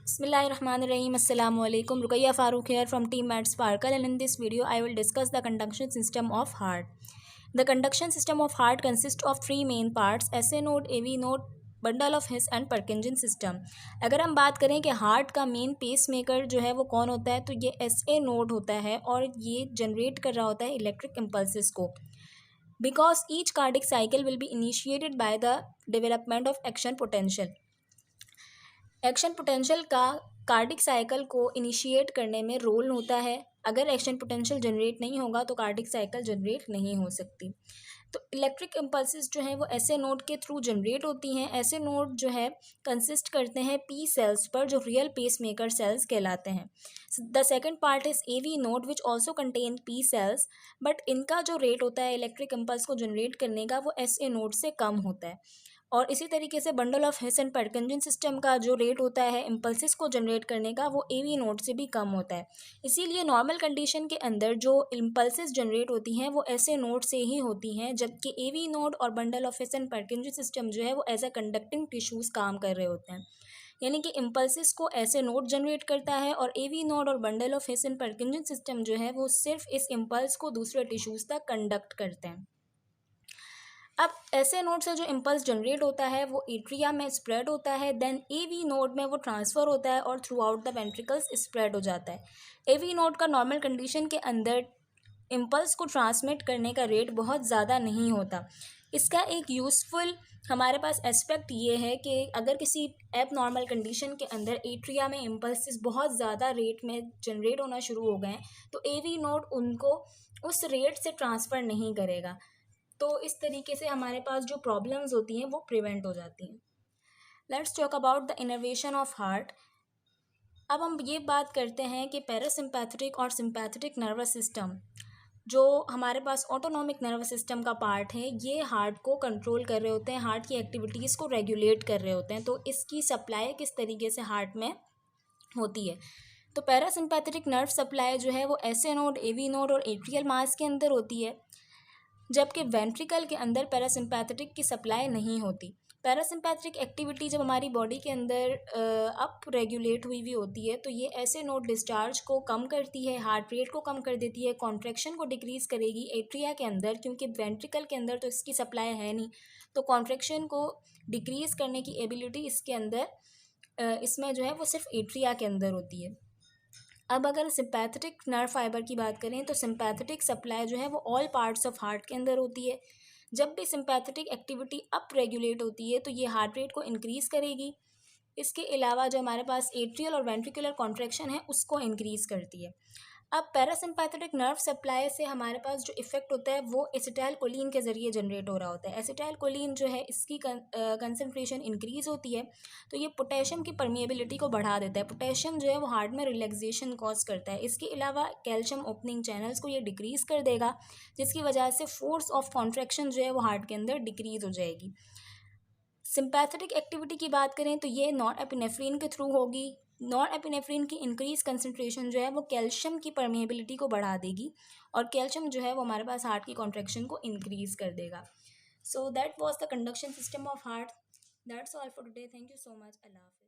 Bismillahirrahmanirrahim. Assalamu alaikum. Ruqayya Farooq here from Team at Sparkle, and in this video I will discuss the conduction system of heart. The conduction system of heart consists of three main parts: SA node, AV node, bundle of His and Purkinje system. अगर हम बात करें कि heart का main pace maker जो है वो कौन होता है, तो ये SA नोड होता है और ये जनरेट कर रहा होता है इलेक्ट्रिक इम्पल्सिस को। Because each cardiac cycle will be initiated by the development of action potential. Action potential का कार्डिक साइकिल को इनिशिएट करने में रोल होता है। अगर एक्शन पोटेंशियल जनरेट नहीं होगा तो कार्डिक साइकिल जनरेट नहीं हो सकती। तो इलेक्ट्रिक इम्पल्सिस जो है वो ऐसे नोड के थ्रू जनरेट होती हैं। ऐसे नोड जो है कंसिस्ट करते हैं पी सेल्स पर, जो रियल पेस मेकर सेल्स कहलाते हैं। The second part is AV node which also contain P cells, but इनका जो रेट होता है इलेक्ट्रिक इम्पल्स को जनरेट करने का वो एस ए नोड से कम होता है। और इसी तरीके से bundle of His and Purkinje system का जो रेट होता है इम्पल्सिस को जनरेट करने का वो एवी नोड से भी कम होता है। इसीलिए नॉर्मल कंडीशन के अंदर जो इम्पल्सिस जनरेट होती हैं वो ऐसे नोड से ही होती हैं, जबकि एवी नोड और bundle of His and Purkinje system जो है वो एज अ कंडक्टिंग टिश्यूज़ काम कर रहे होते हैं। यानी कि इम्पल्सिस को ऐसे नोड जनरेट करता है और एवी नोड और bundle of His and Purkinje system जो है वो सिर्फ इस इम्पल्स को दूसरे टिश्यूज़ तक कंडक्ट करते हैं। अब ऐसे नोड से जो इम्पल्स जनरेट होता है वो एट्रिया में स्प्रेड होता है, देन एवी नोड में वो ट्रांसफ़र होता है और through out the ventricles spread हो जाता है। एवी नोड का नॉर्मल कंडीशन के अंदर इम्पल्स को ट्रांसमिट करने का रेट बहुत ज़्यादा नहीं होता। इसका एक यूज़फुल हमारे पास एस्पेक्ट ये है कि अगर किसी एब नॉर्मल कंडीशन के अंदर एट्रिया में इम्पल्सिस बहुत ज़्यादा रेट में जनरेट होना शुरू हो गए तो एवी नोड उनको उस रेट से ट्रांसफ़र नहीं करेगा। तो इस तरीके से हमारे पास जो प्रॉब्लम्स होती हैं वो प्रिवेंट हो जाती हैं। Let's talk about the innervation of heart. अब हम ये बात करते हैं कि पैरासिम्पैथेटिक और सिम्पैथेटिक नर्वस सिस्टम जो हमारे पास ऑटोनॉमिक नर्वस सिस्टम का पार्ट है, ये हार्ट को कंट्रोल कर रहे होते हैं, हार्ट की एक्टिविटीज़ को रेगुलेट कर रहे होते हैं। तो इसकी सप्लाई किस तरीके से हार्ट में होती है, तो पैरासिम्पैथेटिक नर्व सप्लाई जो है वो एसए नोड, एवी नोड और एट्रियल मास के अंदर होती है, जबकि वेंट्रिकल के अंदर पैरासिम्पैथेटिक की सप्लाई नहीं होती। पैरासिम्पैथेटिक एक्टिविटी जब हमारी बॉडी के अंदर अप रेगुलेट हुई होती है तो ये ऐसे नोड डिस्चार्ज को कम करती है, हार्ट रेट को कम कर देती है, कॉन्ट्रैक्शन को डिक्रीज़ करेगी एट्रिया के अंदर, क्योंकि वेंट्रिकल के अंदर तो इसकी सप्लाई है नहीं, तो कॉन्ट्रैक्शन को डिक्रीज़ करने की एबिलिटी इसके अंदर इसमें जो है वो सिर्फ एट्रिया के अंदर होती है। अब अगर सिंपैथेटिक नर्व फाइबर की बात करें तो सिंपैथेटिक सप्लाई जो है वो ऑल पार्ट्स ऑफ हार्ट के अंदर होती है। जब भी सिंपैथेटिक एक्टिविटी अप रेगुलेट होती है तो ये हार्ट रेट को इंक्रीज़ करेगी। इसके अलावा जो हमारे पास एट्रियल और वेंट्रिकुलर कॉन्ट्रैक्शन है उसको इंक्रीज़ करती है। अब पैरासिम्पैथेटिक नर्व सप्लाई से हमारे पास जो इफ़ेक्ट होता है वो एसिटाइलकोलिन के ज़रिए जनरेट हो रहा होता है। एसिटाइलकोलिन जो है इसकी कंसंट्रेशन इंक्रीज़ होती है तो ये पोटेशियम की परमिएबिलिटी को बढ़ा देता है। पोटेशियम जो है वो हार्ट में रिलैक्सेशन कॉज करता है। इसके अलावा कैल्शियम ओपनिंग चैनल्स को ये डिक्रीज़ कर देगा, जिसकी वजह से फोर्स ऑफ कॉन्ट्रैक्शन जो है वो हार्ट के अंदर डिक्रीज़ हो जाएगी। सिंपैथेटिक एक्टिविटी की बात करें तो ये नॉन एपिनेफ्रिन के थ्रू होगी। नॉन एपिनेफ्रिन की इंक्रीज कंसंट्रेशन जो है वो कैल्शियम की परमिएबिलिटी को बढ़ा देगी और कैल्शियम जो है वो हमारे पास हार्ट की कॉन्ट्रैक्शन को इंक्रीज कर देगा। So that was the conduction system of heart. That's all for today. Thank you so much. अल्लाह हाफ़िज़।